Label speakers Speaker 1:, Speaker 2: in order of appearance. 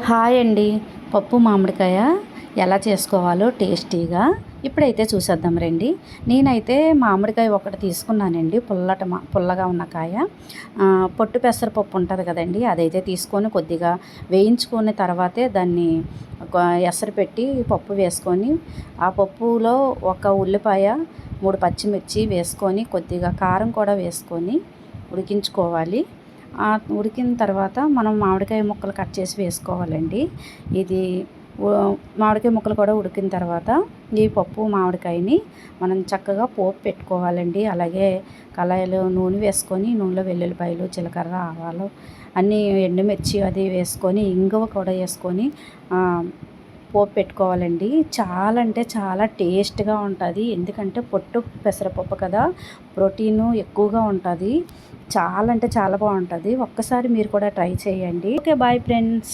Speaker 1: Hi అండి. పప్పు మామిడికాయ ఎలా చేసుకోవాలో టేస్టీగా ఇప్పుడైతే చూసేద్దాం రండి. నేనైతే మామిడికాయ ఒకటి తీసుకున్నానండి, పుల్లగా ఉన్న కాయ. పొట్టు పెసరపప్పు ఉంటుంది కదండి, అదైతే తీసుకొని కొద్దిగా వేయించుకున్న తర్వాతే దాన్ని ఒక ఎసరు పెట్టి పప్పు వేసుకొని, ఆ పప్పులో ఒక ఉల్లిపాయ, 3 పచ్చిమిర్చి వేసుకొని కొద్దిగా కారం కూడా వేసుకొని ఉడికించుకోవాలి. ఉడికిన తర్వాత మనం మామిడికాయ ముక్కలు కట్ చేసి వేసుకోవాలండి. ఇది మామిడికాయ ముక్కలు కూడా ఉడికిన తర్వాత ఈ పప్పు మామిడికాయని మనం చక్కగా పోపు పెట్టుకోవాలండి. అలాగే కళాయిలో నూనె వేసుకొని, నూనెలో వెల్లుల్లిపాయలు, జీలకర్ర, ఆవాలు, అన్నీ ఎండుమిర్చి అది వేసుకొని, ఇంగువ కూడా వేసుకొని పోపు పెట్టుకోవాలండి. చాలా అంటే చాలా టేస్ట్గా ఉంటుంది. ఎందుకంటే పొట్టు పెసరపప్పు కదా, ప్రోటీను ఎక్కువగా ఉంటుంది. చాలా అంటే చాలా బాగుంటుంది. ఒక్కసారి మీరు కూడా ట్రై చేయండి. Okay, bye friends.